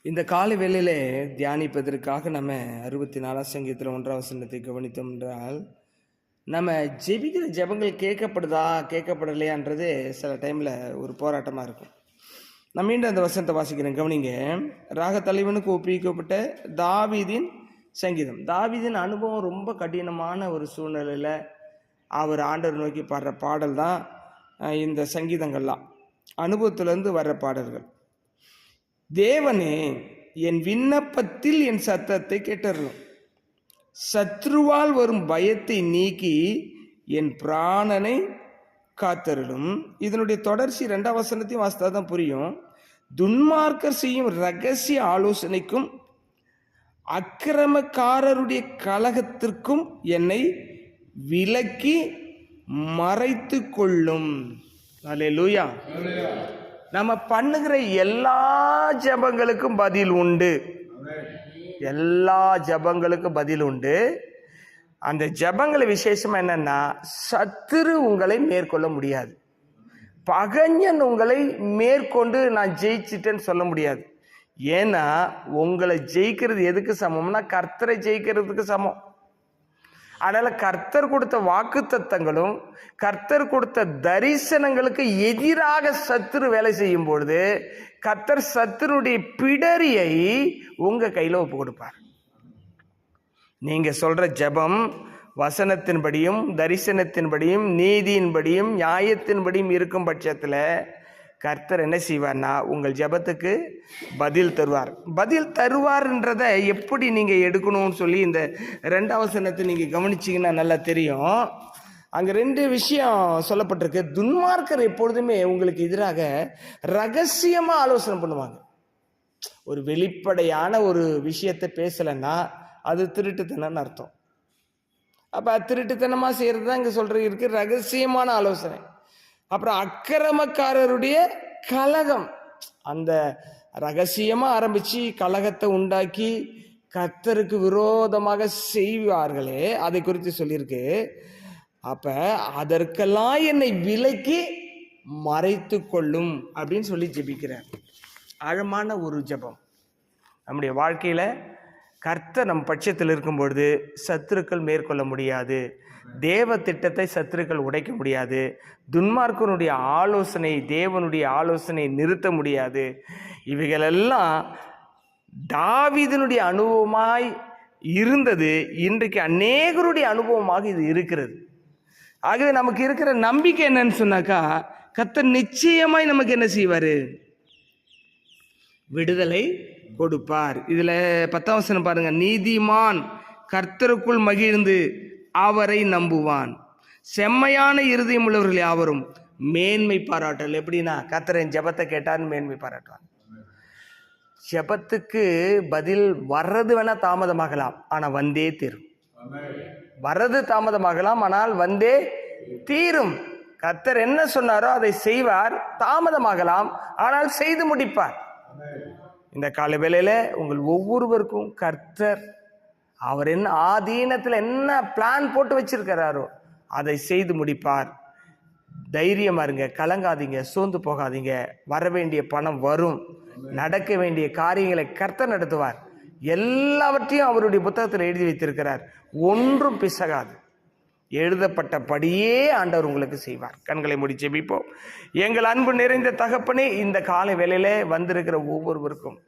இந்த காலை வேளையிலே தியானிப்பதற்காக நம்ம 64 சங்கீதத்தில் 1 வசனத்தை கவனித்தோம் என்றால், நம்ம ஜெபிக்கிற ஜெபங்கள் கேட்கப்படுதா கேட்கப்படலையான்றது சில டைமில் ஒரு போராட்டமாக இருக்கும். நான் மீண்டும் அந்த வசனத்தை வாசிக்கிறேன், கவனிங்க. ராக தலைவனுக்கு ஒப்புவிக்கப்பட்ட தாவீதின் சங்கீதம். தாவீதின் அனுபவம் ரொம்ப கடினமான ஒரு சூழ்நிலையில் அவர் ஆண்டவர் நோக்கி பாடுற பாடல் தான் இந்த சங்கீதங்கள்லாம். அனுபவத்திலேருந்து வர்ற பாடல்கள். தேவனே, என் விண்ணப்பத்தில் என் சத்தத்தை கேட்டறணும். சத்ருவால் வரும் பயத்தை நீக்கி என் பிராணனை காத்தருளும். இதனுடைய தொடர்ச்சி 2 வசனத்தையும் வாசித்தா தான் புரியும். துன்மார்க்கர் செய்யும் ரகசிய ஆலோசனைக்கும் அக்கிரமக்காரருடைய கலகத்திற்கும் என்னை விலக்கி மறைத்து கொள்ளும். அல்லேலூயா. நம்ம பண்ணுகிற எல்லா ஜெபங்களுக்கும் பதில் உண்டு. எல்லா ஜெபங்களுக்கும் பதில் உண்டு. அந்த ஜெபங்கள விசேஷம் என்னன்னா, சத்துரு உங்களை மேற்கொள்ள முடியாது. பகைஞன் உங்களை மேற்கொண்டு நான் ஜெயிச்சிட்டேன்னு சொல்ல முடியாது. ஏன்னா உங்களை ஜெயிக்கிறது எதுக்கு சமம்னா, கர்த்தரை ஜெயிக்கிறதுக்கு சமம். அதனால கர்த்தர் கொடுத்த வாக்குத்தத்தங்களும் கர்த்தர் கொடுத்த தரிசனங்களுக்கு எதிராக சத்துரு வேலை செய்யும் பொழுது கர்த்தர் சத்துருடைய பிடரியை உங்க கையில ஒப்பு கொடுப்பார். நீங்க சொல்ற ஜெபம் வசனத்தின்படியும் தரிசனத்தின்படியும் நீதியின்படியும் நியாயத்தின்படியும் இருக்கும் பட்சத்தில் கர்த்தர் என்ன செய்வார்னா, உங்கள் ஜெபத்துக்கு பதில் தருவார். பதில் தருவார்ன்றதை எப்படி நீங்கள் எடுக்கணும்னு சொல்லி இந்த 2 வசனத்தை நீங்கள் கவனிச்சிங்கன்னா நல்லா தெரியும். அங்கே 2 விஷயம் சொல்லப்பட்டிருக்கு. துன்மார்க்கர் எப்பொழுதுமே உங்களுக்கு எதிராக ரகசியமாக ஆலோசனை பண்ணுவாங்க. ஒரு வெளிப்படையான ஒரு விஷயத்தை பேசலைன்னா அது திருட்டுத்தனம்னு அர்த்தம். அப்போ திருட்டுத்தனமாக செய்கிறது தான் இங்கே சொல்கிறதுக்கு ரகசியமான ஆலோசனை. அப்புறம் அக்கிரமக்காரருடைய கலகம், அந்த ரகசியமாக ஆரம்பித்து கலகத்தை உண்டாக்கி கர்த்தருக்கு விரோதமாக செய்வார்களே, அதை குறித்து சொல்லியிருக்கு. அப்போ அதற்கெல்லாம் என்னை விலக்கி மறைத்து கொள்ளும் அப்படின்னு சொல்லி ஜெபிக்கிறார். ஆழமான ஒரு ஜெபம். நம்முடைய வாழ்க்கையில் கர்த்தர் நம் பட்சத்தில் இருக்கும் பொழுது சத்துருக்கள் மேற்கொள்ள முடியாது. தேவ திட்டத்தை சத்துருக்கள் உடைக்க முடியாது. துன்மார்க்கனுடைய ஆலோசனை, தேவனுடைய ஆலோசனை நிறுத்த முடியாது. இவைகளெல்லாம் தாவீதினுடைய அனுபவமாய் இருந்தது. இன்றைக்கு அநேகருடைய அனுபவமாக இது இருக்கிறது. ஆகவே நமக்கு இருக்கிற நம்பிக்கை என்னன்னு சொன்னாக்கா, கர்த்தர் நிச்சயமாய் நமக்கு என்ன செய்வார்? விடுதலை கொடுப்பார். இதுல 10 வசனம் பாருங்க. நீதிமான் கர்த்தருக்குள் மகிழ்ந்து அவரை நம்புவான். செம்மையான இருதயம் உள்ளவர்கள் யாவரும் மேன்மை பாராட்டல். எப்படின்னா, கர்த்தரின் ஜெபத்தை கேட்டான்னு மேன்மை பாராட்டுவான். ஜெபத்துக்கு பதில் வர்றது வேணா தாமதமாகலாம், ஆனா வந்தே தீரும். வர்றது தாமதமாகலாம், ஆனால் வந்தே தீரும். கர்த்தர் என்ன சொன்னாரோ அதை செய்வார். தாமதமாகலாம், ஆனால் செய்து முடிப்பார். இந்த கால வேளையில உங்கள் ஒவ்வொருவருக்கும் கர்த்தர் அவர் என்ன ஆதீனத்தில் என்ன பிளான் போட்டு வச்சிருக்கிறாரோ அதை செய்து முடிப்பார். தைரியமா இருங்க, கலங்காதீங்க, சோர்ந்து போகாதீங்க. வர வேண்டிய பணம் வரும். நடக்க வேண்டிய காரியங்களை கர்த்தர் நடத்துவார். எல்லாவற்றையும் அவருடைய புத்தகத்தில் எழுதி வைத்திருக்கிறார். ஒன்றும் பிசகாது. எழுதப்பட்டபடியே ஆண்டவர் உங்களுக்கு செய்வார். கண்களை மூடி ஜெபிப்போம். எங்கள் அன்பு நிறைந்த தகப்பனே, இந்த காலை வேளையில வந்திருக்கிற ஒவ்வொருவருக்கும்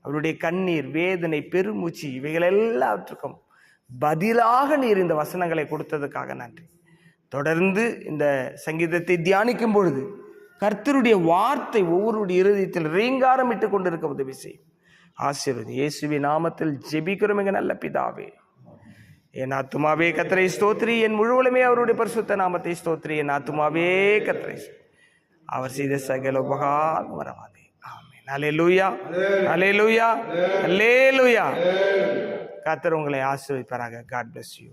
அவருடைய கண்ணீர், வேதனை, பெருமூச்சு இவைகள் எல்லாவற்றுக்கும் பதிலாக நீர் இந்த வசனங்களை கொடுத்ததுக்காக நன்றி. தொடர்ந்து இந்த சங்கீதத்தை தியானிக்கும் பொழுது கர்த்தருடைய வார்த்தை ஒவ்வொருடைய இருதயத்தில் ரீங்காரம் இட்டு கொண்டிருக்க உதவி செய்யும். ஆசீர்வதி. இயேசுவின் நாமத்தில் ஜெபிக்கிறோம் எங்க நல்ல பிதாவே. என் ஆத்துமாவே கர்த்தரை ஸ்தோத்திரி, என் முழுவலுமே அவருடைய பரிசுத்த நாமத்தை ஸ்தோத்திரி. என் ஆத்துமாவே கர்த்தரை, அவர் செய்த சகல உபகாரம் மறவாதே. ஆமென். அல்லேலூயா, அல்லேலூயா, அல்லேலூயா. கர்த்தர் உங்களை ஆசீர்வதிப்பாராக. God bless you.